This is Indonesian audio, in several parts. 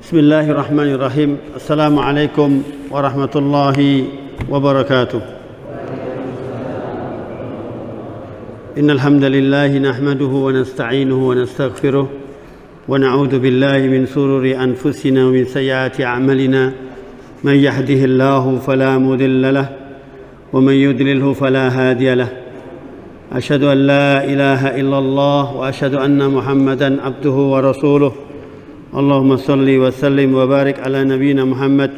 Bismillahirrahmanirrahim. Assalamualaikum warahmatullahi wabarakatuh. Innal hamdalillah nahmaduhu wa nasta'inuhu wa nastaghfiruh wa na'udzu billahi min shururi anfusina wa min sayyiati a'malina. Man yahdihillahu fala mudilla lahu wa man yudlilhu fala hadiya lahu. Asyhadu an la ilaha illallah wa asyhadu anna Muhammadan abduhu wa rasuluh. Allahumma salli wa sallim wa barik ala nabiyyina Muhammad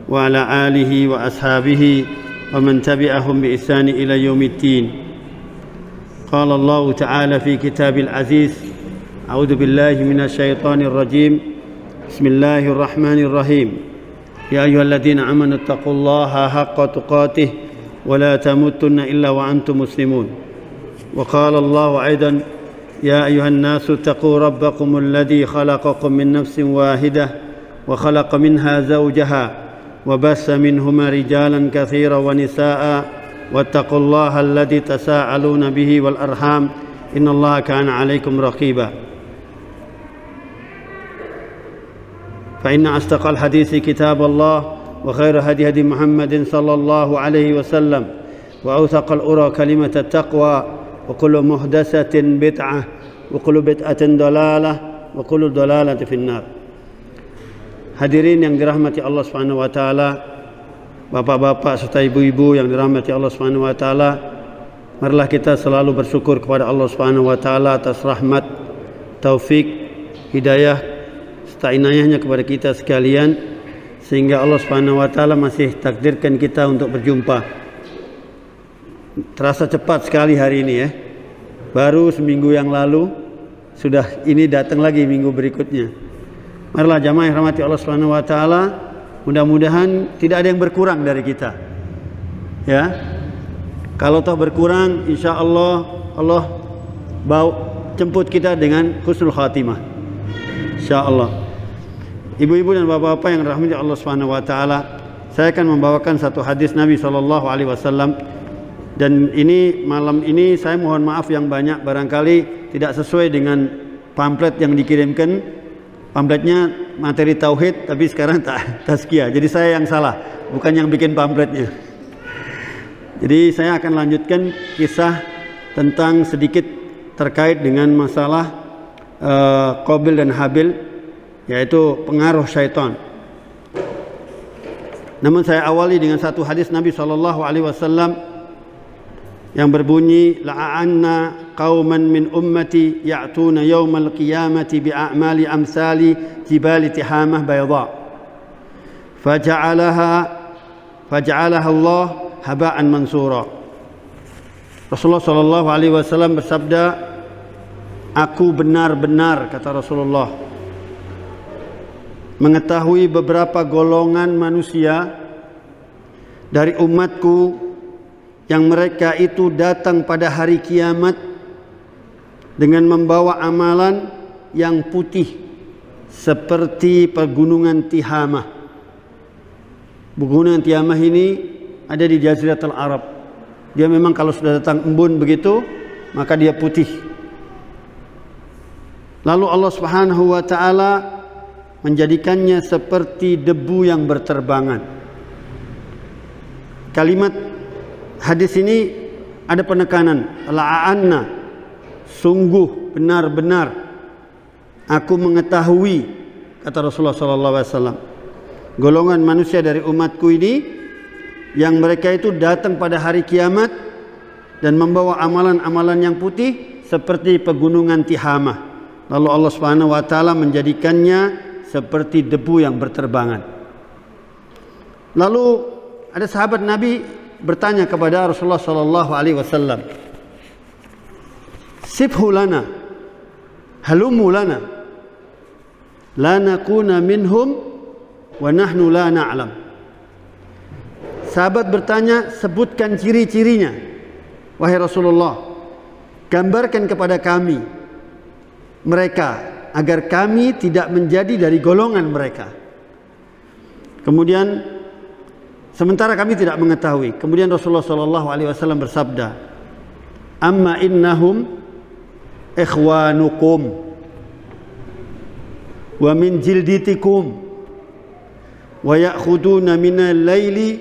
wa ala alihi wa ashabihi wa man tabi'ahum bi ihsani ila yaumiddin. Qala Allah ta'ala fi kitabil aziz. A'udzu billahi minasy syaithanir rajim. Bismillahirrahmanirrahim. Ya ayyuhalladzina amanu taqullaha haqqa tuqatih wa la tamutunna illa wa antum muslimun. Wa qala Allah aidan يا أيها الناس اتقوا ربكم الذي خلقكم من نفس واحدة وخلق منها زوجها وبث منهما رجالا كثيرا ونساء واتقوا الله الذي تساءلون به والأرحام إن الله كان عليكم رقيبا فإن أصدق الحديث كتاب الله وخير هدي هدي محمد صلى الله عليه وسلم وأوثق الأرى كلمة التقوى وكل محدثة بدعة وكل بدعة ضلالة وكل ضلالة في النار. Hadirin yang dirahmati Allah Subhanahu wa taala, bapak-bapak serta ibu-ibu yang dirahmati Allah Subhanahu wa taala, marilah kita selalu bersyukur kepada Allah Subhanahu wa taala atas rahmat, taufik, hidayah serta inayahnya kepada kita sekalian, sehingga Allah Subhanahu wa taala masih takdirkan kita untuk berjumpa. Terasa cepat sekali hari ini ya. Baru seminggu yang lalu sudah ini datang lagi minggu berikutnya. Marilah jamaah yang rahmati Allah Subhanahu wa taala, mudah-mudahan tidak ada yang berkurang dari kita. Ya. Kalau toh berkurang, insyaallah Allah jemput kita dengan husnul khatimah. Insyaallah. Ibu-ibu dan bapak-bapak yang dirahmati Allah Subhanahu wa taala, saya akan membawakan satu hadis Nabi sallallahu alaihi wasallam. Dan ini malam ini saya mohon maaf yang banyak, barangkali tidak sesuai dengan pamflet yang dikirimkan. Pamfletnya materi tauhid, tapi sekarang tazkiyah. Jadi saya yang salah, bukan yang bikin pamfletnya. Jadi saya akan lanjutkan kisah tentang sedikit terkait dengan masalah Qabil dan Habil, yaitu pengaruh syaitan. Namun saya awali dengan satu hadis Nabi SAW yang berbunyi, la'anna qauman min ummati ya'tuna yawmal qiyamati bi'a'mali amsali jibali tihamah bayda faja'alaha Allah haba'an mansura. Rasulullah sallallahu alaihi wasallam bersabda, aku benar-benar, kata Rasulullah, mengetahui beberapa golongan manusia dari umatku yang mereka itu datang pada hari kiamat dengan membawa amalan yang putih seperti pegunungan Tihamah. Pegunungan Tihamah ini ada di Jaziratul Arab. Dia memang kalau sudah datang embun begitu, maka dia putih. Lalu Allah Subhanahu wa taala menjadikannya seperti debu yang berterbangan. Kalimat hadis ini ada penekanan, la'anna, sungguh benar-benar aku mengetahui, kata Rasulullah SAW, golongan manusia dari umatku ini yang mereka itu datang pada hari kiamat dan membawa amalan-amalan yang putih seperti pegunungan Tihamah. Lalu Allah Subhanahu wa taala menjadikannya seperti debu yang berterbangan. Lalu ada sahabat Nabi bertanya kepada Rasulullah sallallahu alaihi wasallam, sifhu lana, halumu lana, la nakuna minhum wa nahnu la na'lam. Sahabat bertanya, sebutkan ciri-cirinya wahai Rasulullah, gambarkan kepada kami mereka agar kami tidak menjadi dari golongan mereka. Kemudian sementara kami tidak mengetahui. Kemudian Rasulullah SAW bersabda, amma innahum ikhwanukum wa min jilditikum wa ya'khuduna minal laili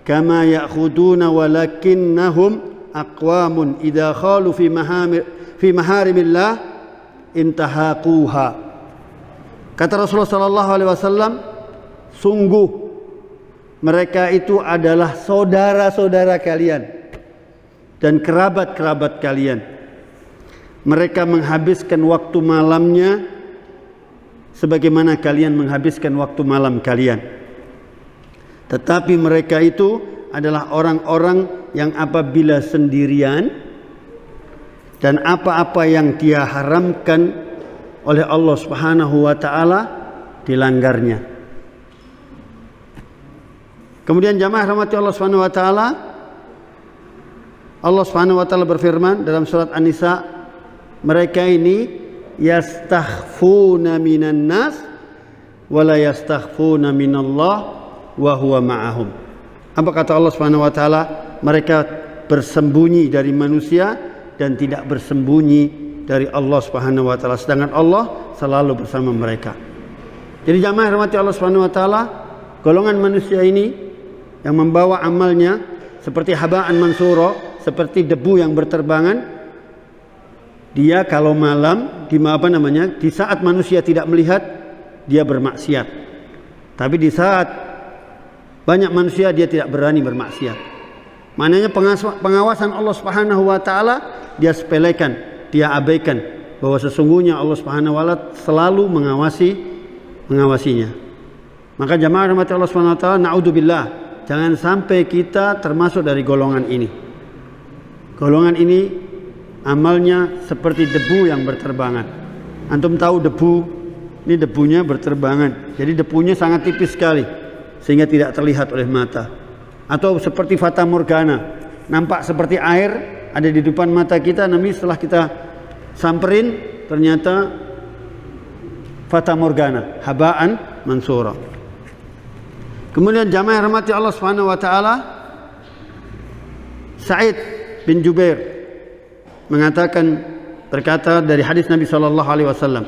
kama ya'khuduna walakinnahum aqwamun idza khalu fi maharimillah intahaquha. Kata Rasulullah sallallahu alaihi wasallam, sungguh mereka itu adalah saudara-saudara kalian dan kerabat-kerabat kalian. Mereka menghabiskan waktu malamnya sebagaimana kalian menghabiskan waktu malam kalian. Tetapi mereka itu adalah orang-orang yang apabila sendirian dan apa-apa yang dia haramkan oleh Allah Subhanahu wa taala dilanggarnya. Kemudian jamaah rahmati Allah Subhanahu wa taala, Allah Subhanahu wa taala berfirman dalam surat An-Nisa, mereka ini yastakhfuna minan nas wa la yastakhfuna minallah wa huwa ma'ahum. Apa kata Allah Subhanahu wa taala? Mereka bersembunyi dari manusia dan tidak bersembunyi dari Allah Subhanahu wa taala, sedangkan Allah selalu bersama mereka. Jadi jamaah rahmati Allah Subhanahu wa taala, golongan manusia ini yang membawa amalnya seperti haba'an mansura, seperti debu yang berterbangan, dia kalau malam di saat manusia tidak melihat, dia bermaksiat. Tapi di saat banyak manusia, dia tidak berani bermaksiat. Maknanya pengawasan Allah Subhanahu wa taala dia sepelekan, dia abaikan, bahwa sesungguhnya Allah Subhanahu wa taala selalu mengawasinya. Maka jamaah rahmati Allah Subhanahu wa taala, naudzubillah, jangan sampai kita termasuk dari golongan ini. Golongan ini amalnya seperti debu yang berterbangan. Antum tahu debu, ini debunya berterbangan. Jadi debunya sangat tipis sekali sehingga tidak terlihat oleh mata. Atau seperti fata morgana, nampak seperti air ada di depan mata kita, namun setelah kita samperin ternyata fata morgana, haba'an mansura. Kemudian jamaah rahmati Allah Subhanahu wa taala, Sa'id bin Jubair berkata dari hadis Nabi sallallahu alaihi wasallam,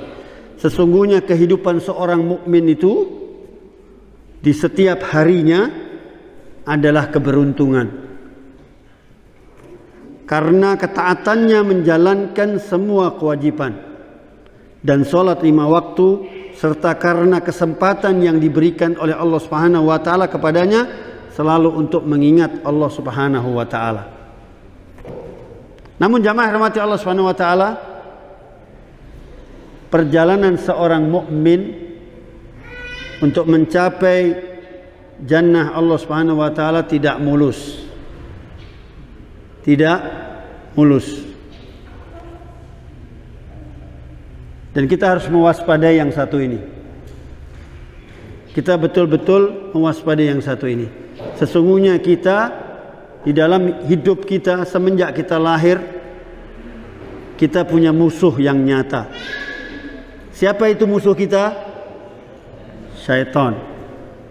sesungguhnya kehidupan seorang mukmin itu di setiap harinya adalah keberuntungan, karena ketaatannya menjalankan semua kewajiban dan sholat 5 waktu, serta karena kesempatan yang diberikan oleh Allah Subhanahu wa taala kepadanya selalu untuk mengingat Allah Subhanahu wa taala. Namun jamaah rahmati Allah Subhanahu wa taala, perjalanan seorang mukmin untuk mencapai jannah Allah Subhanahu wa taala tidak mulus. Tidak mulus. Dan kita harus mewaspadai yang satu ini. Kita betul-betul mewaspadai yang satu ini. Sesungguhnya kita di dalam hidup kita semenjak kita lahir, kita punya musuh yang nyata. Siapa itu musuh kita? Syaitan.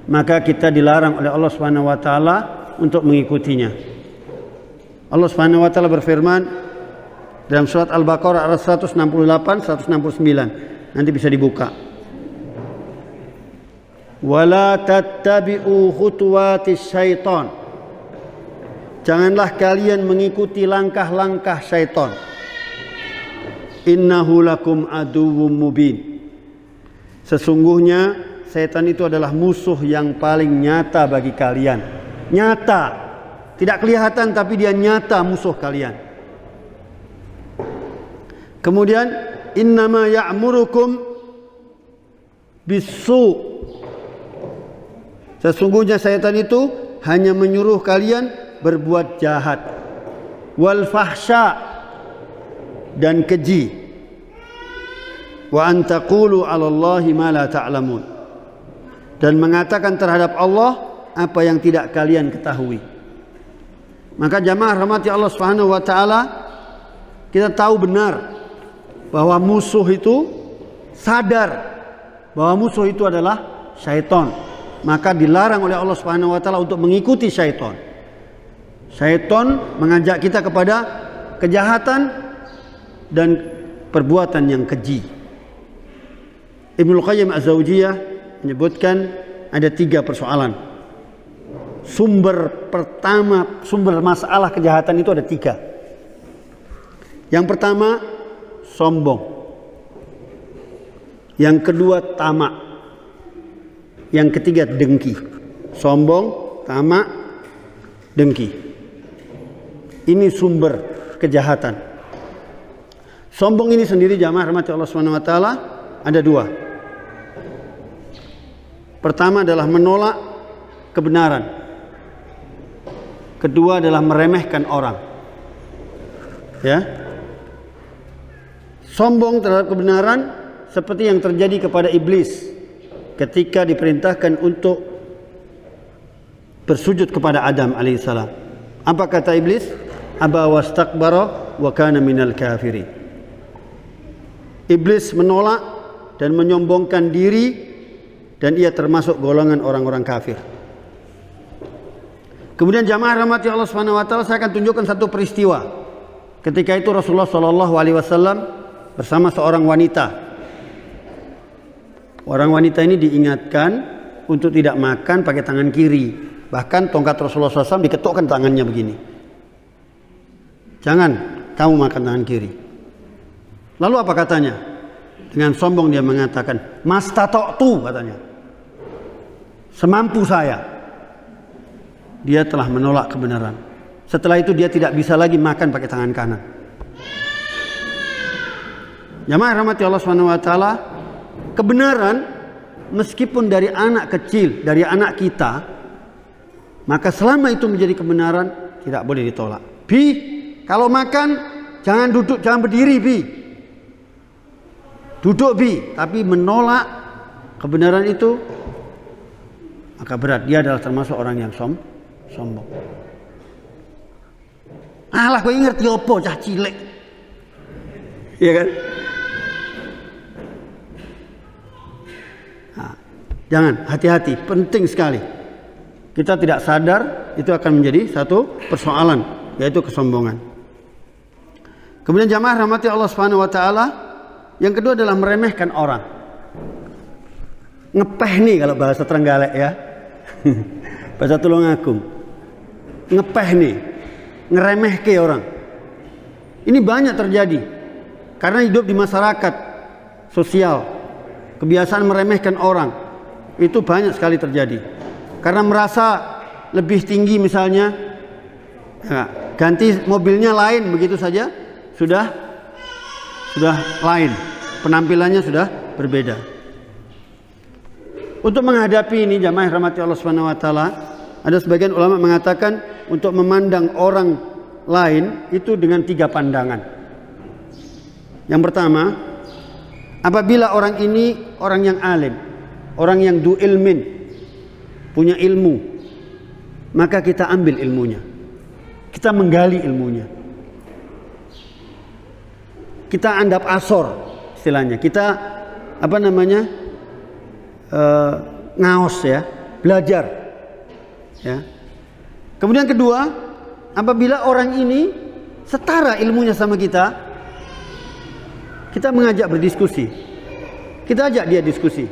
Maka kita dilarang oleh Allah Subhanahu wa taala untuk mengikutinya. Allah Subhanahu wa taala berfirman dalam surat Al-Baqarah ayat 168 169. Nanti bisa dibuka. Wala tattabi'u khutuwatis syaitan. Janganlah kalian mengikuti langkah-langkah syaitan. Innahu lakum aduwwum mubin. Sesungguhnya setan itu adalah musuh yang paling nyata bagi kalian. Nyata, tidak kelihatan tapi dia nyata musuh kalian. Kemudian innama ya'murukum bisu. Sesungguhnya setan itu hanya menyuruh kalian berbuat jahat, wal fahsya, dan keji, wa an taqulu 'alallahi ma la ta'lamun, dan mengatakan terhadap Allah apa yang tidak kalian ketahui. Maka jamaah rahmati Allah Subhanahu wa taala, kita tahu benar bahwa musuh itu sadar bahwa musuh itu adalah syaitan. Maka dilarang oleh Allah Subhanahu wa taala untuk mengikuti syaitan. Syaitan mengajak kita kepada kejahatan dan perbuatan yang keji. Ibnu Qayyim Az-Zawjiyah menyebutkan ada 3 persoalan. Sumber masalah kejahatan itu ada 3. Yang pertama, sombong. Yang kedua, tamak. Yang ketiga, dengki. Sombong, tamak, dengki. Ini sumber kejahatan. Sombong ini sendiri, jamaah rahmati Allah Subhanahu wa taala, ada 2. Pertama adalah menolak kebenaran. Kedua adalah meremehkan orang. Ya. Sombong terhadap kebenaran seperti yang terjadi kepada iblis ketika diperintahkan untuk bersujud kepada Adam alaihissalam. Apa kata iblis? Aba wastakbara wa kana minal kafirin. Iblis menolak dan menyombongkan diri, dan ia termasuk golongan orang-orang kafir. Kemudian jamaah rahmati Allah Subhanahu wa taala, saya akan tunjukkan satu peristiwa. Ketika itu Rasulullah sallallahu alaihi wasallam bersama seorang wanita. Orang wanita ini diingatkan untuk tidak makan pakai tangan kiri. Bahkan tongkat Rasulullah SAW diketukkan tangannya begini. Jangan kamu makan tangan kiri. Lalu apa katanya? Dengan sombong dia mengatakan, mastata'tu, katanya. Semampu saya. Dia telah menolak kebenaran. Setelah itu dia tidak bisa lagi makan pakai tangan kanan. Jamaah rahmati Allah Subhanahu wa taala, kebenaran meskipun dari anak kecil, dari anak kita, maka selama itu menjadi kebenaran tidak boleh ditolak. Bi, kalau makan jangan duduk, jangan berdiri, Bi. Duduk, Bi, tapi menolak kebenaran itu maka berat. Dia adalah termasuk orang yang sombong. Alah, gue ngerti apa cah cilik. Iya kan? Nah, jangan, hati-hati, penting sekali. Kita tidak sadar itu akan menjadi satu persoalan, yaitu kesombongan. Kemudian jamaah rahmati Allah Subhanahu wa taala, yang kedua adalah meremehkan orang. Ngepeh nih kalau bahasa Trenggalek ya. Bahasa Tulungagung. Ngepeh nih, ngeremehke orang. Ini banyak terjadi karena hidup di masyarakat sosial. Kebiasaan meremehkan orang itu banyak sekali terjadi. Karena merasa lebih tinggi misalnya, ya, ganti mobilnya lain begitu saja sudah lain, penampilannya sudah berbeda. Untuk menghadapi ini jamaah rahmati Allah Subhanahu wa taala, ada sebagian ulama mengatakan untuk memandang orang lain itu dengan 3 pandangan. Yang pertama, apabila orang ini orang yang alim, orang yang du ilmin, punya ilmu, maka kita ambil ilmunya, kita menggali ilmunya, kita andap asor istilahnya, kita ngaos ya, belajar ya. Kemudian kedua, apabila orang ini setara ilmunya sama kita, kita mengajak berdiskusi, kita ajak dia diskusi,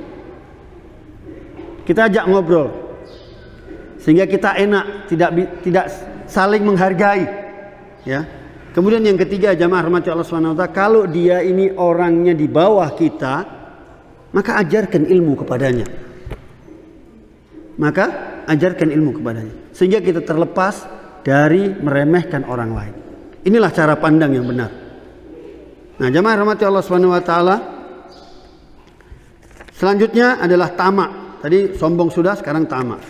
kita ajak ngobrol, sehingga kita enak, tidak saling menghargai ya. Kemudian yang ketiga jamaah rahmati Allah Subhanahu wa taala, kalau dia ini orangnya di bawah kita, maka ajarkan ilmu kepadanya. Sehingga kita terlepas dari meremehkan orang lain. Inilah cara pandang yang benar. Nah, jamaah rahmati Allah Subhanahu wa taala, selanjutnya adalah tamak. Tadi sombong sudah, sekarang tamak.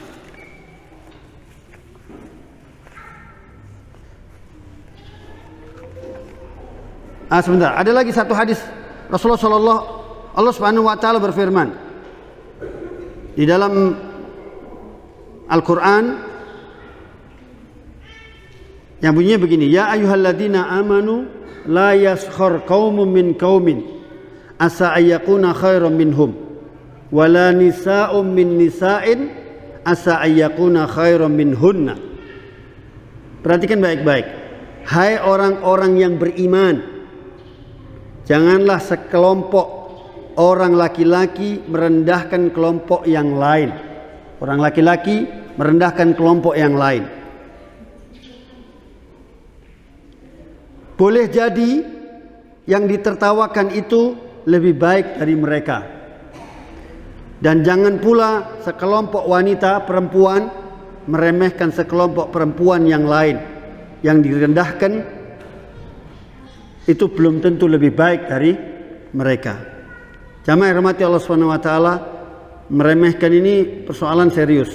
Sebentar, ada lagi satu hadis Rasulullah Allah Subhanahu wa taala berfirman di dalam Al-Qur'an yang bunyinya begini, ya ayyuhalladzina amanu la yaskhar qaumun min qaumin asa ayyakuna khairan minhum wala nisa'un min nisa'in asa ayyakuna khairan minhunna. Perhatikan baik-baik. Hai orang-orang yang beriman, janganlah sekelompok orang laki-laki merendahkan kelompok yang lain. Orang laki-laki merendahkan kelompok yang lain. Boleh jadi yang ditertawakan itu lebih baik dari mereka. Dan jangan pula sekelompok wanita perempuan meremehkan sekelompok perempuan yang lain. Yang direndahkan itu belum tentu lebih baik dari mereka. Jamaah yang dirahmati Allah Subhanahu wa taala, meremehkan ini persoalan serius.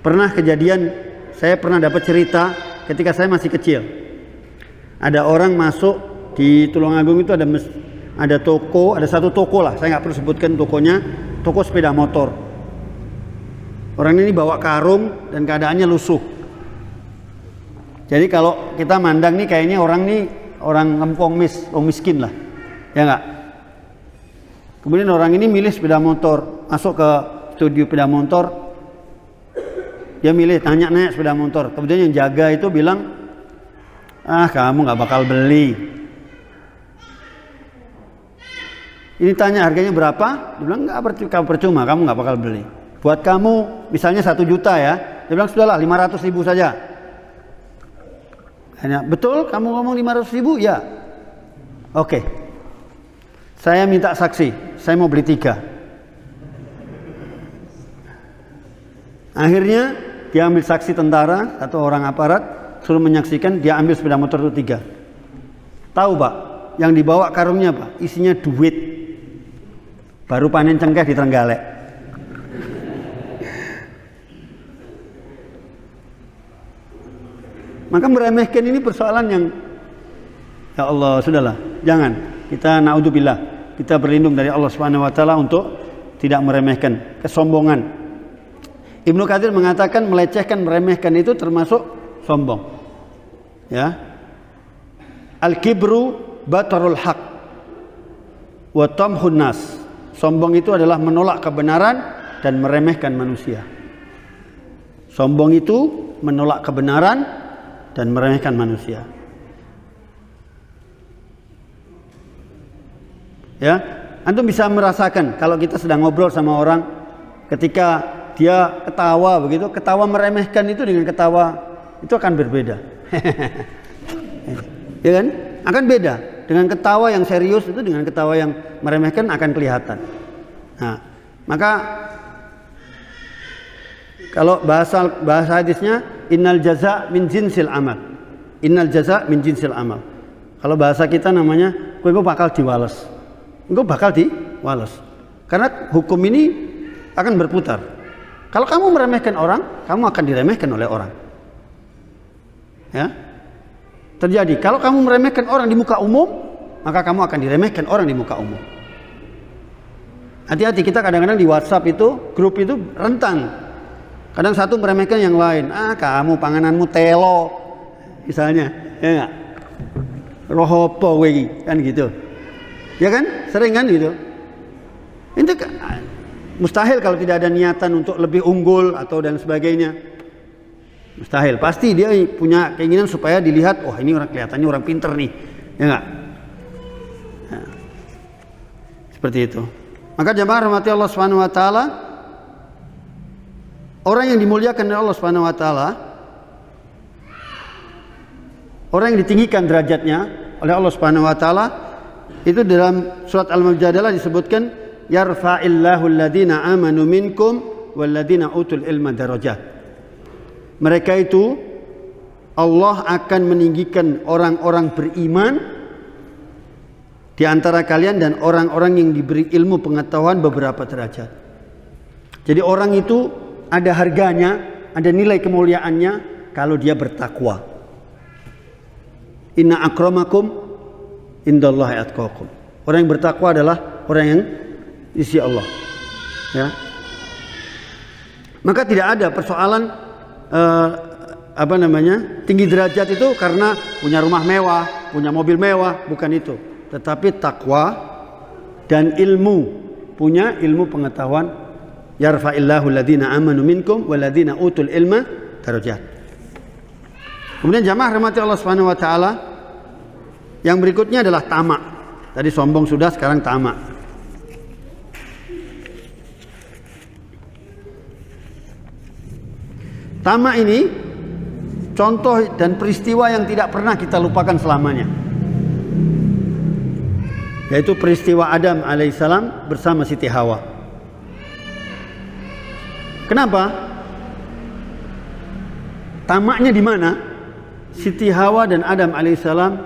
Pernah kejadian, saya pernah dapat cerita ketika saya masih kecil. Ada orang masuk di Tulungagung itu ada toko, ada satu toko lah, saya nggak perlu sebutkan tokonya, toko sepeda motor. Orang ini bawa karung dan keadaannya lusuh. Jadi kalau kita mandang nih kayaknya orang orang miskin lah, ya nggak? Kemudian orang ini milih sepeda motor, masuk ke studio sepeda motor, dia milih tanya sepeda motor. Kemudian yang jaga itu bilang, kamu nggak bakal beli. Ini tanya harganya berapa? Dia bilang nggak percuma, kamu nggak bakal beli. Buat kamu misalnya 1 juta ya, dia bilang sudahlah 500.000 saja. Hanya betul kamu ngomong 500.000 ya? Oke. Saya minta saksi, saya mau beli 3. Akhirnya dia ambil saksi tentara atau orang aparat, suruh menyaksikan, dia ambil sepeda motor itu 3. Tahu Pak, yang dibawa karungnya Pak, isinya duit. Baru panen cengkeh di Trenggalek. Maka meremehkan ini persoalan yang, ya Allah, sudahlah, jangan. Kita naudzubillah, kita berlindung dari Allah Subhanahu wa taala untuk tidak meremehkan kesombongan. Ibnu Katsir mengatakan melecehkan, meremehkan itu termasuk sombong. Ya. Al-kibru batarul haq wa tamhun nas. Sombong itu adalah menolak kebenaran dan meremehkan manusia. Sombong itu menolak kebenaran dan meremehkan manusia. Ya, antum bisa merasakan kalau kita sedang ngobrol sama orang, ketika dia ketawa begitu, ketawa meremehkan itu dengan ketawa itu akan berbeda. Ya kan? Akan beda. Dengan ketawa yang serius itu dengan ketawa yang meremehkan akan kelihatan. Nah, maka kalau bahasa hadisnya innal jaza min jinsil amal. Innal jaza min jinsil amal. Kalau bahasa kita namanya kowe bakal diwales. Engko bakal diwales. Karena hukum ini akan berputar. Kalau kamu meremehkan orang, kamu akan diremehkan oleh orang. Ya. Terjadi. Kalau kamu meremehkan orang di muka umum, maka kamu akan diremehkan orang di muka umum. Hati-hati, kita kadang-kadang di WhatsApp itu, grup itu rentan. Kadang satu meremehkan yang lain. Kamu pangananmu telo, misalnya, ya enggak? Rohopo kowe kan gitu. Ya kan? Sering kan gitu. Itu mustahil kalau tidak ada niatan untuk lebih unggul atau dan sebagainya. Mustahil. Pasti dia punya keinginan supaya dilihat, oh ini orang kelihatannya orang pinter nih. Ya enggak? Ya. Seperti itu. Maka jamaah rahmati Allah Subhanahu wa taala, orang yang dimuliakan oleh Allah Subhanahu wa taala, orang yang ditinggikan derajatnya oleh Allah Subhanahu wa taala, itu dalam surat Al-Mujadalah disebutkan yarfa'illahu alladhina amanu minkum walladhina utul ilma darajat. Mereka itu Allah akan meninggikan orang-orang beriman di antara kalian dan orang-orang yang diberi ilmu pengetahuan beberapa derajat. Jadi orang itu ada harganya, ada nilai kemuliaannya kalau dia bertakwa. Inna akramakum indallahi atqakum. Orang yang bertakwa adalah orang yang isi Allah. Ya. Maka tidak ada persoalan tinggi derajat itu karena punya rumah mewah, punya mobil mewah, bukan itu. Tetapi takwa dan ilmu, punya ilmu pengetahuan. Yarfa'illahu alladhina amanu minkum walladhina utul ilma darajat. Kemudian jamaah rahmati Allah Subhanahu wa taala, yang berikutnya adalah tamak. Tadi sombong sudah, sekarang tamak. Tamak ini contoh dan peristiwa yang tidak pernah kita lupakan selamanya, yaitu peristiwa Adam alaihissalam bersama Siti Hawa. Kenapa? Tamaknya di mana? Siti Hawa dan Adam alaihissalam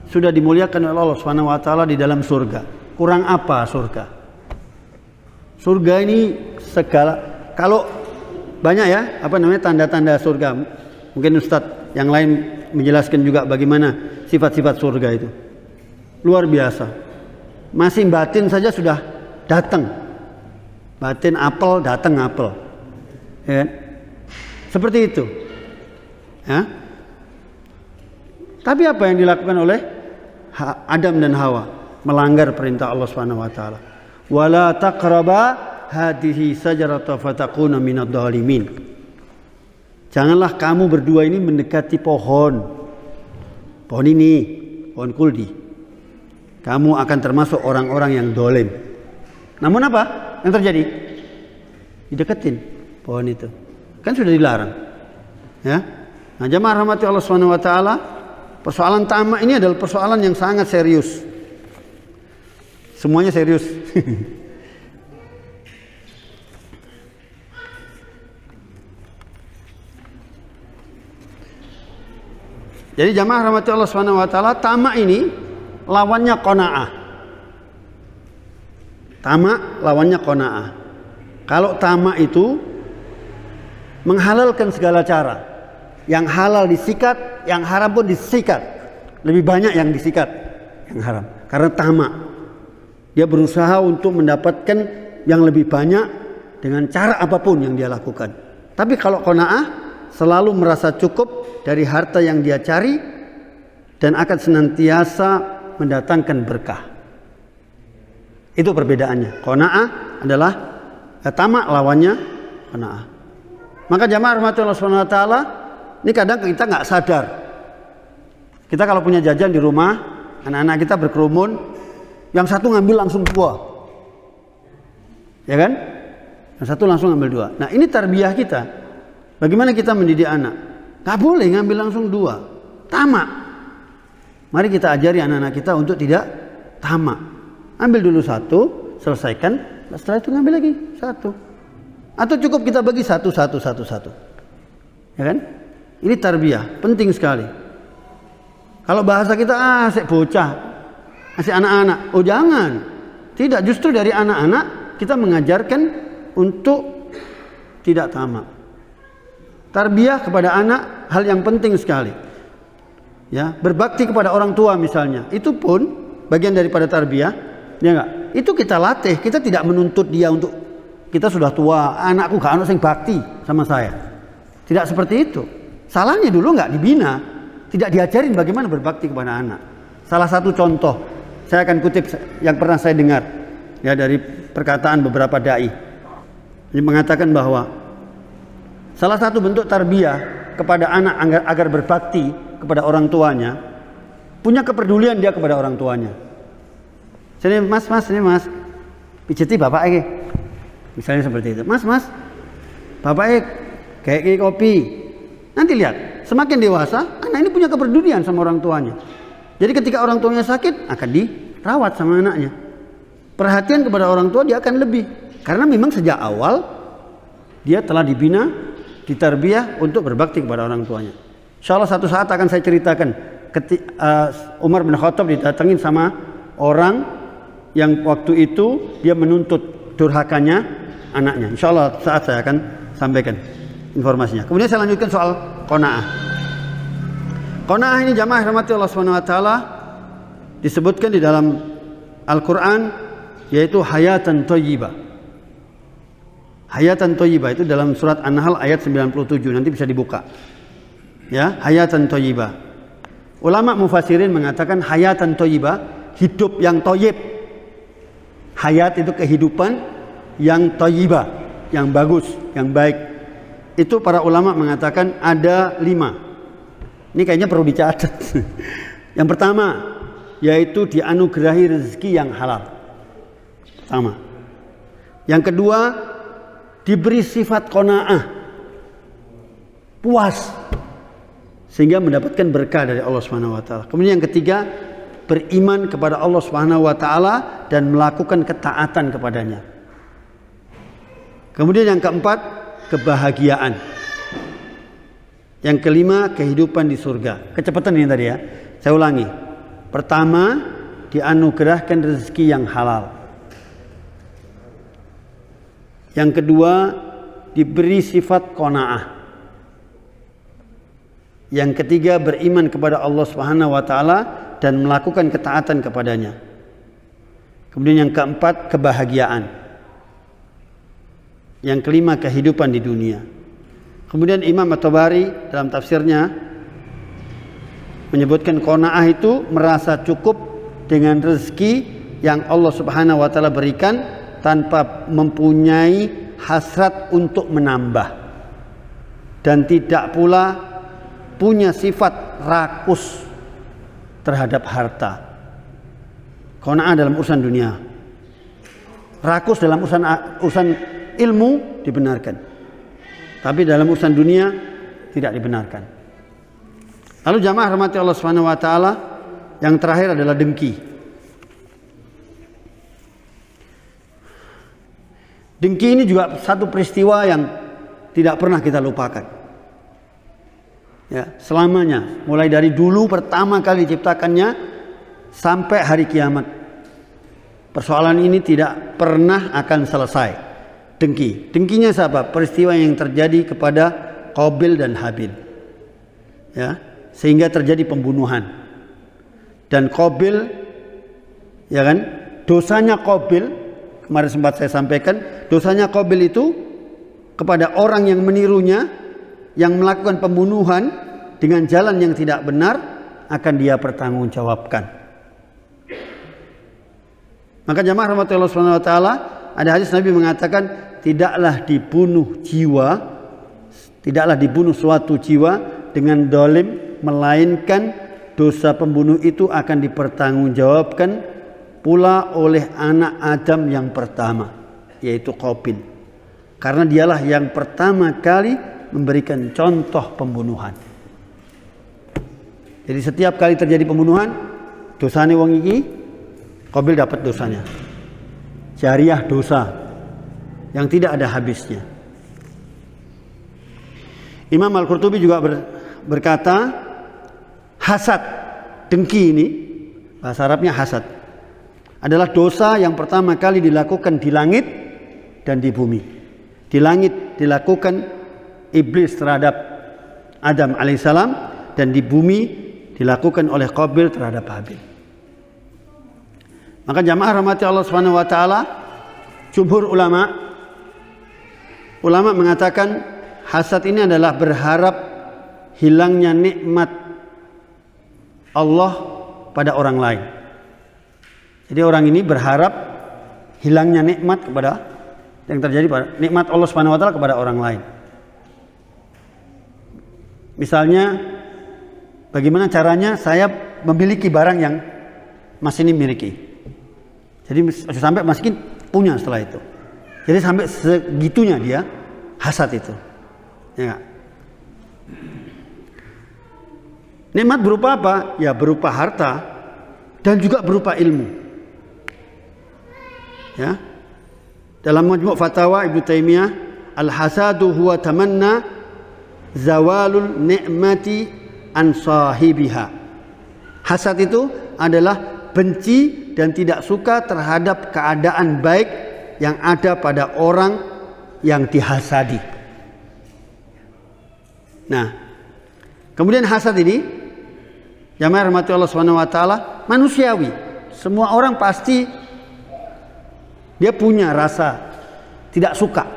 sudah dimuliakan oleh Allah Subhanahu wa taala di dalam surga. Kurang apa surga? Surga ini segala, kalau banyak ya, tanda-tanda surga. Mungkin Ustadz yang lain menjelaskan juga bagaimana sifat-sifat surga itu. Luar biasa. Masih batin saja sudah datang. Batin apel, datang apel. Ya. Seperti itu. Ya. Tapi apa yang dilakukan oleh Adam dan Hawa? Melanggar perintah Allah Subhanahu wa taala. Wala taqraba hadhihi sajarata fatakuna minadh dhalimin. Janganlah kamu berdua ini mendekati pohon ini, pohon kuldi. Kamu akan termasuk orang-orang yang dolim. Namun apa yang terjadi? Dideketin pohon itu. Kan sudah dilarang. Ya. Nah, jamaah rahmati Allah Subhanahu wa taala, persoalan tamak ini adalah persoalan yang sangat serius. Semuanya serius. Jadi jamaah rahmati Allah Subhanahu wa taala, tamak ini lawannya qanaah. Tamak lawannya qanaah. Kalau tamak itu menghalalkan segala cara. Yang halal disikat, yang haram pun disikat. Lebih banyak yang disikat yang haram. Karena tamak. Dia berusaha untuk mendapatkan yang lebih banyak dengan cara apapun yang dia lakukan. Tapi kalau qanaah selalu merasa cukup dari harta yang dia cari dan akan senantiasa mendatangkan berkah. Itu perbedaannya. Qanaah adalah tamak, lawannya qanaah. Maka jamaah rahmatullah subhanahu wa ta'ala, ini kadang kita nggak sadar. Kita kalau punya jajan di rumah, anak-anak kita berkerumun, yang satu ngambil langsung dua, ya kan? Yang satu langsung ngambil dua. Nah, ini tarbiyah kita. Bagaimana kita mendidik anak? Nggak boleh ngambil langsung dua, tamak. Mari kita ajari anak-anak kita untuk tidak tamak. Ambil dulu satu, selesaikan, setelah itu ngambil lagi satu. Atau cukup kita bagi satu. Ya kan? Ini tarbiyah, penting sekali. Kalau bahasa kita, asik bocah, asik anak-anak. Oh jangan. Tidak, justru dari anak-anak kita mengajarkan untuk tidak tamak. Tarbiyah kepada anak hal yang penting sekali. Ya, berbakti kepada orang tua misalnya, itu pun bagian daripada tarbiyah, ya enggak? Itu kita latih, kita tidak menuntut dia untuk kita sudah tua, anakku gak ono sing bakti sama saya. Tidak seperti itu. Salahnya dulu enggak dibina, tidak diajarin bagaimana berbakti kepada anak. Salah satu contoh, saya akan kutip yang pernah saya dengar ya dari perkataan beberapa dai. Ini mengatakan bahwa salah satu bentuk tarbiyah kepada anak agar berbakti kepada orang tuanya, punya kepedulian dia kepada orang tuanya. Sini mas, ini mas, pijeti bapak ini. Misalnya seperti itu. Mas, bapak kayak kopi. Nanti lihat, semakin dewasa, anak ini punya kepedulian sama orang tuanya. Jadi ketika orang tuanya sakit, akan dirawat sama anaknya. Perhatian kepada orang tua dia akan lebih. Karena memang sejak awal, dia telah dibina, ditarbiyah untuk berbakti kepada orang tuanya. Insya Allah satu saat akan saya ceritakan. Umar bin Khattab didatengin sama orang yang waktu itu dia menuntut durhakanya anaknya. Insya Allah saat saya akan sampaikan informasinya. Kemudian saya lanjutkan soal qanaah. Qanaah ini jamaah rahmati Allah Subhanahu wa taala disebutkan di dalam Al-Qur'an yaitu hayatan thayyibah. Hayatan thayyibah itu dalam surat An-Nahl ayat 97, nanti bisa dibuka. Ya, hayatan thayyibah. Ulama mufassirin mengatakan hayatan thayyibah, hidup yang thayyib. Hayat itu kehidupan yang thayyibah, yang bagus, yang baik. Itu para ulama mengatakan ada 5. Ini kayaknya perlu dicatat. Yang pertama yaitu dianugerahi rezeki yang halal. Pertama. Yang kedua, diberi sifat qanaah. puas sehingga mendapatkan berkah dari Allah Subhanahu wa taala. Kemudian yang ketiga, beriman kepada Allah Subhanahu wa taala dan melakukan ketaatan kepadanya. Kemudian yang keempat, kebahagiaan. Yang kelima, kehidupan di surga. Kecepatan ini tadi ya. Saya ulangi. Pertama, dianugerahkan rezeki yang halal. Yang kedua, diberi sifat qanaah. Yang ketiga, beriman kepada Allah Subhanahu wa taala dan melakukan ketaatan kepadanya. Kemudian yang keempat, kebahagiaan. Yang kelima, kehidupan di dunia. Kemudian Imam At-Tabari dalam tafsirnya menyebutkan qanaah itu merasa cukup dengan rezeki yang Allah Subhanahu wa taala berikan tanpa mempunyai hasrat untuk menambah, dan tidak pula punya sifat rakus terhadap harta. Qanaah dalam urusan dunia, rakus dalam urusan ilmu dibenarkan, tapi dalam urusan dunia tidak dibenarkan. Lalu jamaah rahmati Allah Subhanahu wa taala, yang terakhir adalah dengki. Dengki ini juga satu peristiwa yang tidak pernah kita lupakan. Ya, selamanya, mulai dari dulu pertama kali diciptakannya sampai hari kiamat. Persoalan ini tidak pernah akan selesai. Dengki. Dengkinya siapa? Peristiwa yang terjadi kepada Qabil dan Habil. Ya, sehingga terjadi pembunuhan. Dan Qabil, ya kan, dosanya Qabil, kemarin sempat saya sampaikan, dosanya Qabil itu kepada orang yang menirunya, yang melakukan pembunuhan dengan jalan yang tidak benar, akan dia pertanggungjawabkan. Maka jamaah rahmatullah subhanahu wa ta'ala, ada hadis Nabi mengatakan, tidaklah dibunuh suatu jiwa dengan dolim, melainkan dosa pembunuh itu akan dipertanggungjawabkan pula oleh anak Adam yang pertama, yaitu Qabil. Karena dialah yang pertama kali memberikan contoh pembunuhan. Jadi setiap kali terjadi pembunuhan, dosanya wong iki, Qabil dapat dosanya. Jariah dosa yang tidak ada habisnya. Imam Al-Qurtubi juga berkata, hasad, dengki ini, bahasa Arabnya hasad, adalah dosa yang pertama kali dilakukan di langit dan di bumi. Di langit dilakukan iblis terhadap Adam alaihissalam, dan di bumi dilakukan oleh Qabil terhadap Habil. Maka jamaah rahmati Allah Subhanahu wa taala, jumhur ulama mengatakan hasad ini adalah berharap hilangnya nikmat Allah pada orang lain. Jadi orang ini berharap hilangnya nikmat kepada yang terjadi pada nikmat Allah Subhanahu wa taala kepada orang lain. Misalnya, bagaimana caranya saya memiliki barang yang Mas ini miliki. Jadi sampai Mas ini punya setelah itu. Jadi sampai segitunya dia hasad itu. Ya. Nikmat berupa apa? Ya berupa harta dan juga berupa ilmu. Ya. Dalam Majmu' Fatawa Ibnu Taimiyah, al-hasadu huwa tamanna zawalul ni'mati an sahibiha. Hasad itu adalah benci dan tidak suka terhadap keadaan baik yang ada pada orang yang dihasadi. Nah, kemudian hasad ini, jamaah rahmati Allah Subhanahu wa taala, manusiawi. Semua orang pasti dia punya rasa tidak suka.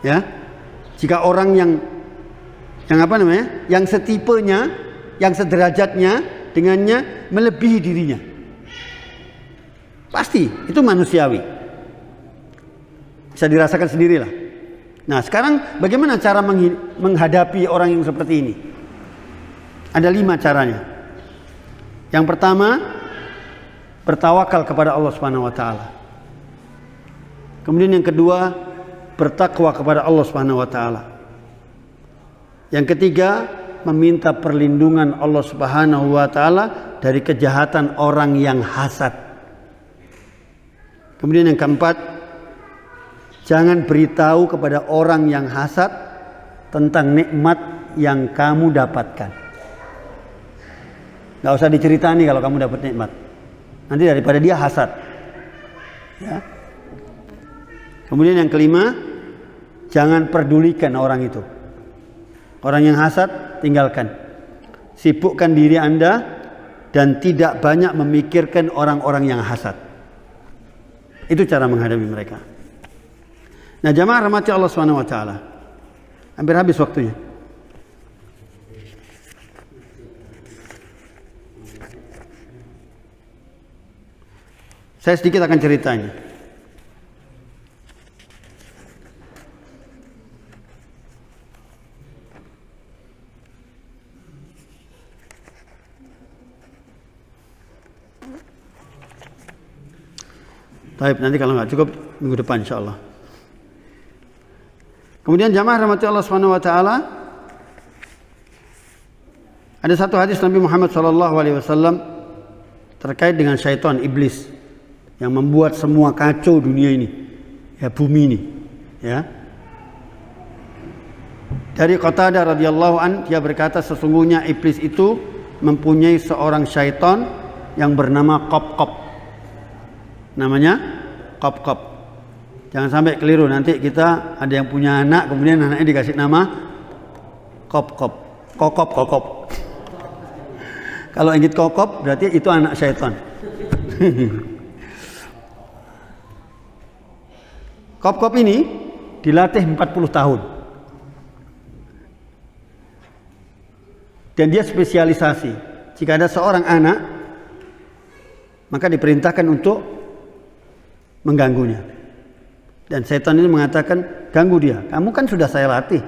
Ya. Jika orang yang setipenya, yang sederajatnya dengannya melebihi dirinya, pasti itu manusiawi, bisa dirasakan sendirilah. Nah, sekarang bagaimana cara menghadapi orang yang seperti ini? Ada 5 caranya. Yang pertama, bertawakal kepada Allah Subhanahu wa taala. Kemudian yang kedua, bertakwa kepada Allah Subhanahu wa taala. Yang ketiga, meminta perlindungan Allah Subhanahu wa taala dari kejahatan orang yang hasad. Kemudian yang keempat, jangan beritahu kepada orang yang hasad tentang nikmat yang kamu dapatkan. Gak usah diceritani kalau kamu dapat nikmat. Nanti daripada dia hasad. Ya. Kemudian yang kelima, jangan pedulikan orang itu. Orang yang hasad, tinggalkan. Sibukkan diri Anda dan tidak banyak memikirkan orang-orang yang hasad. Itu cara menghadapi mereka. Nah, jamaah rahmati Allah Subhanahu wa taala. Hampir habis waktunya. Saya sedikit akan ceritanya. Baik, nanti kalau nggak cukup minggu depan insyaallah. Kemudian jamaah rahmati Allah Subhanahu wa taala, ada satu hadis Nabi Muhammad SAW terkait dengan syaitan, iblis yang membuat semua kacau dunia ini, ya, bumi ini, ya. Dari Qatadah radhiyallahu an, dia berkata sesungguhnya iblis itu mempunyai seorang syaitan yang bernama Qab-Qab. Namanya Qab-Qab. Jangan sampai keliru, nanti kita ada yang punya anak kemudian anaknya dikasih nama Qab-Qab. Kokop. Kalau ingin kokop berarti itu anak syaitan. Qab-Qab ini dilatih 40 tahun. Dan dia spesialisasi. Jika ada seorang anak, maka diperintahkan untuk mengganggunya. Dan setan ini mengatakan, ganggu dia. Kamu kan sudah saya latih.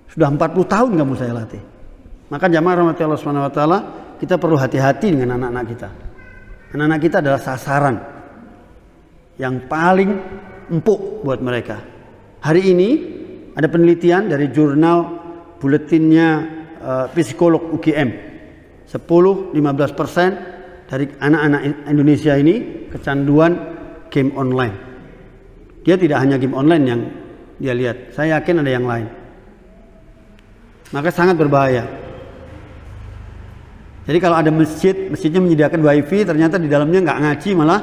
Sudah 40 tahun kamu saya latih. Maka jamaah rahmati Allah Subhanahu wa taala, kita perlu hati-hati dengan anak-anak kita. Anak-anak kita adalah sasaran yang paling empuk buat mereka. Hari ini ada penelitian dari jurnal buletinnya psikolog UGM. 10-15% dari anak-anak Indonesia ini kecanduan game online. Dia tidak hanya game online yang dia lihat. Saya yakin ada yang lain. Maka sangat berbahaya. Jadi kalau ada masjidnya menyediakan wifi, ternyata di dalamnya nggak ngaji, malah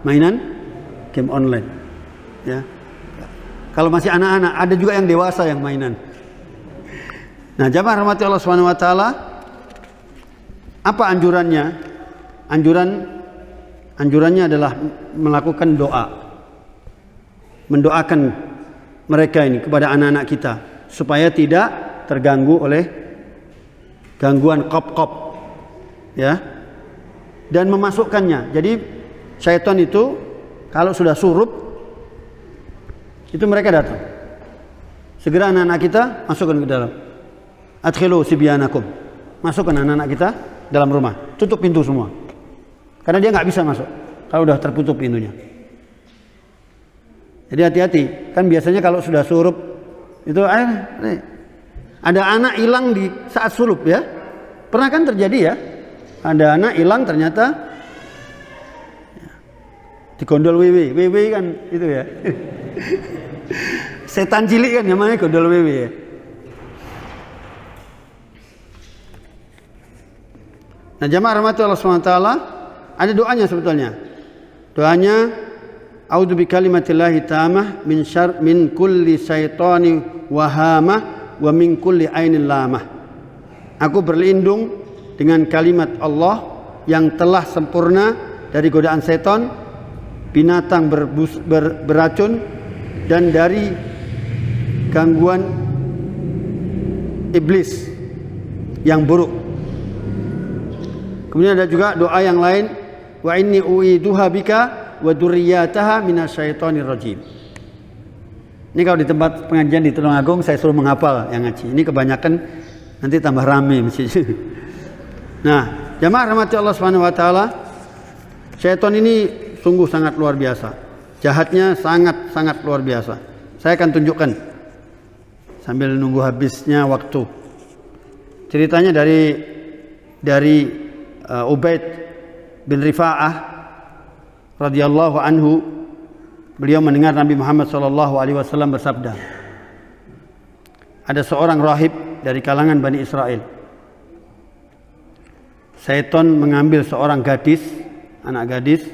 mainan game online. Ya. Kalau masih anak-anak, ada juga yang dewasa yang mainan. Nah, jamaah rahmati Allah Subhanahu wa taala, apa anjurannya? Anjurannya adalah melakukan doa. Mendoakan mereka ini kepada anak-anak kita supaya tidak terganggu oleh gangguan Qab-Qab. Ya. Dan memasukkannya. Jadi syaitan itu kalau sudah surup itu mereka datang. Segera anak-anak kita masukkan ke dalam. Adkhilu sibyanakum. Masukkan anak-anak kita dalam rumah. Tutup pintu semua. Karena dia nggak bisa masuk kalau udah tertutup pintunya. Jadi hati-hati. Kan biasanya kalau sudah surup itu ada anak hilang di saat surup, ya. Pernah kan terjadi, ya? Ada anak hilang ternyata digondol WW kan itu, ya. Setan cilik kan namanya, gondol WW, ya. Nah, jamaah rahmati Allah SWT, ada doanya sebetulnya. Doanya, a'udzu bikalimatillahi tammah min kulli syaitani wahamah wa min kulli ainin lamah. Aku berlindung dengan kalimat Allah yang telah sempurna dari godaan setan, binatang beracun, dan dari gangguan iblis yang buruk. Kemudian ada juga doa yang lain, wa inni u'iduha bika wa dzurriyyataha minasyaitonir rajim. Ini kalau di tempat pengajian di Tulungagung saya suruh menghafal yang ngaji. Ini kebanyakan nanti tambah rame mestinya. Nah, jamaah rahmati Allah Subhanahu wa taala, syaitan ini sungguh sangat luar biasa. Jahatnya sangat-sangat luar biasa. Saya akan tunjukkan sambil nunggu habisnya waktu. Ceritanya dari Ubaid bin Rifa'ah radhiyallahu anhu, beliau mendengar Nabi Muhammad SAW bersabda, ada seorang rahib dari kalangan Bani Israel. Syaitan mengambil seorang gadis, anak gadis,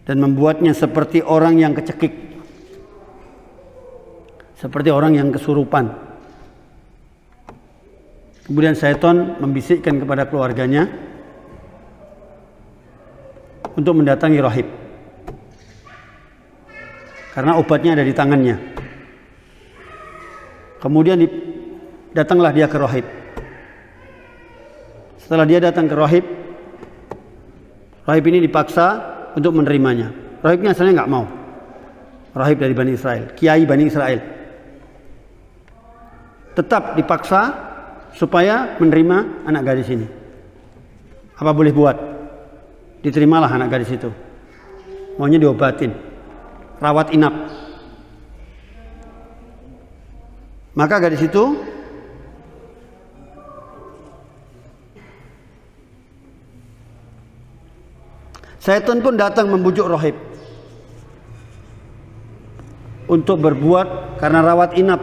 dan membuatnya seperti orang yang kecekik, seperti orang yang kesurupan. Kemudian syaitan membisikkan kepada keluarganya untuk mendatangi rahib, karena obatnya ada di tangannya. Kemudian datanglah dia ke rahib. Setelah dia datang ke rahib, rahib ini dipaksa untuk menerimanya. Rahibnya asalnya nggak mau. Rahib dari Bani Israel, kiai Bani Israel, tetap dipaksa supaya menerima anak gadis ini. Apa boleh buat? Diterimalah anak gadis itu. Maunya diobatin, rawat inap. Maka gadis itu syaitan pun datang membujuk rahib untuk berbuat karena rawat inap.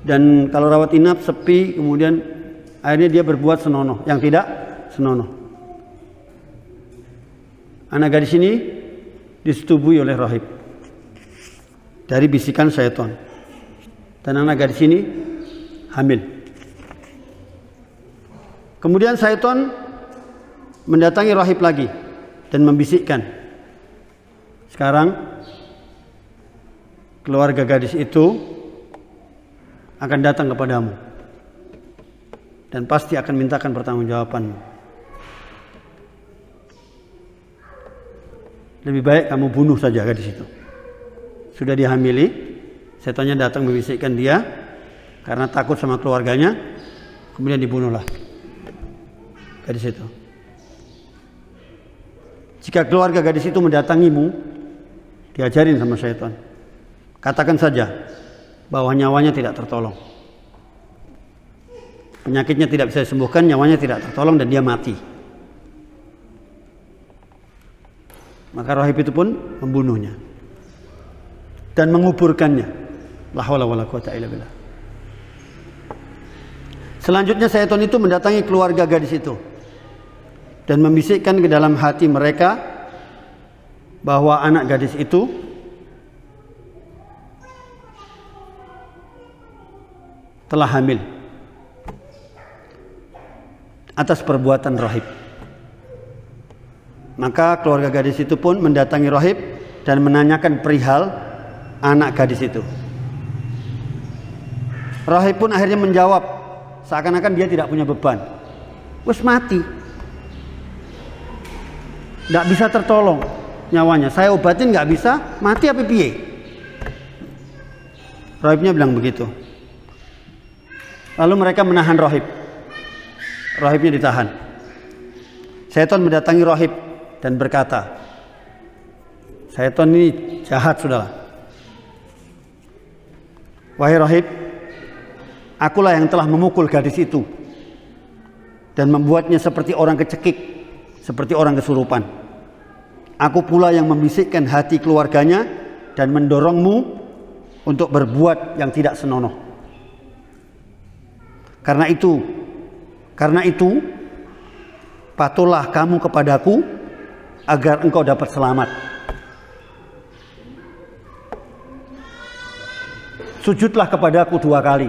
Dan kalau rawat inap sepi, kemudian akhirnya dia berbuat senonoh yang tidak senonoh. Anak gadis ini disetubui oleh rahib dari bisikan syaitan, dan anak gadis ini hamil. Kemudian syaitan mendatangi rahib lagi dan membisikkan, sekarang keluarga gadis itu akan datang kepadamu dan pasti akan mintakan pertanggungjawabanmu. Lebih baik kamu bunuh saja gadis itu. Sudah dihamili, setannya datang membisikkan dia karena takut sama keluarganya, kemudian dibunuhlah gadis itu. Jika keluarga gadis itu mendatangimu, diajarin sama syaitan, katakan saja bahwa nyawanya tidak tertolong, penyakitnya tidak bisa disembuhkan, nyawanya tidak tertolong, dan dia mati. Maka rahib itu pun membunuhnya dan menguburkannya. La haula wala quwata illa billah. Selanjutnya syaitan itu mendatangi keluarga gadis itu dan membisikkan ke dalam hati mereka bahwa anak gadis itu telah hamil atas perbuatan rahib. Maka keluarga gadis itu pun mendatangi rahib dan menanyakan perihal anak gadis itu. Rahib pun akhirnya menjawab seakan-akan dia tidak punya beban. Wes mati, nggak bisa tertolong nyawanya, saya obatin nggak bisa, mati apa piye? Rahibnya bilang begitu. Lalu mereka menahan rahib. Rahibnya ditahan. Syaitan mendatangi rahib dan berkata, syaitan ini jahat sudahlah. Wahai rahib, akulah yang telah memukul gadis itu dan membuatnya seperti orang kecekik, seperti orang kesurupan. Aku pula yang membisikkan hati keluarganya dan mendorongmu untuk berbuat yang tidak senonoh. Karena itu, patuhlah kamu kepadaku agar engkau dapat selamat. Sujudlah kepadaku 2 kali.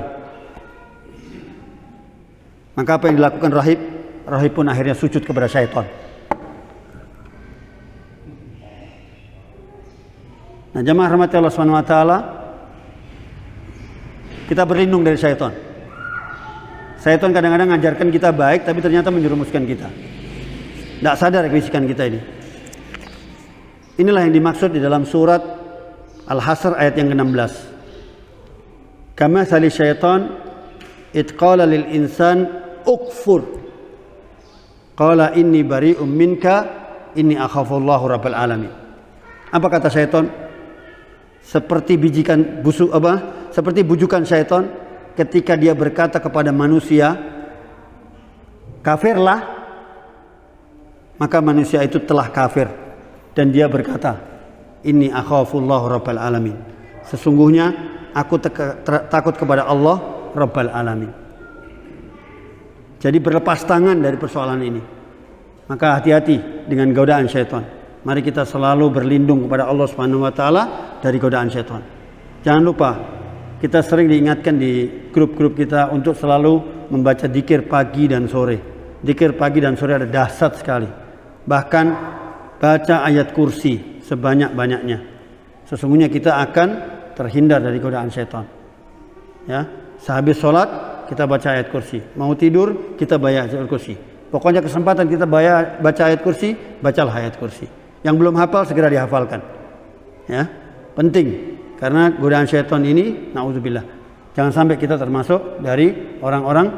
Maka apa yang dilakukan rahib? Rahib pun akhirnya sujud kepada syaitan. Nah, jemaah rahmati Allah Subhanahu wa taala, kita berlindung dari syaitan. Syaitan kadang-kadang mengajarkan kita baik, tapi ternyata menjerumuskan kita. Tidak sadar bisikan kita ini. Inilah yang dimaksud di dalam surat Al-Hasr ayat yang ke-16. Kama sali syaitan itqala lil insan ukfur qala inni bari'um minka inni akhafullahu rabbal alamin. Apa kata syaitan? seperti seperti bujukan syaitan ketika dia berkata kepada manusia, kafirlah, maka manusia itu telah kafir dan dia berkata, inni akhafullah rabbal alamin, sesungguhnya aku takut kepada Allah rabbal alamin. Jadi berlepas tangan dari persoalan ini. Maka hati-hati dengan godaan syaitan. Mari kita selalu berlindung kepada Allah Subhanahu wa taala dari godaan syaitan. Jangan lupa, kita sering diingatkan di grup-grup kita untuk selalu membaca dzikir pagi dan sore. Dzikir pagi dan sore ada dahsyat sekali. Bahkan baca ayat kursi sebanyak-banyaknya. Sesungguhnya kita akan terhindar dari godaan syaitan. Ya, sehabis sholat kita baca ayat kursi. Mau tidur kita baca ayat kursi. Pokoknya kesempatan kita baca ayat kursi, bacalah ayat kursi. Yang belum hafal segera dihafalkan. Ya, penting karena godaan syaitan ini, naudzubillah, jangan sampai kita termasuk dari orang-orang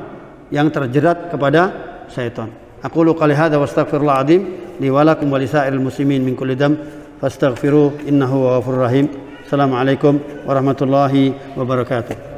yang terjerat kepada syaitan. Aqulu qali hadza wastaghfirullahal azim li wa lakum wa lisairil muslimin min kulli dam fastaghfiruhu innahu ghafurur rahim. Assalamualaikum warahmatullahi wabarakatuh.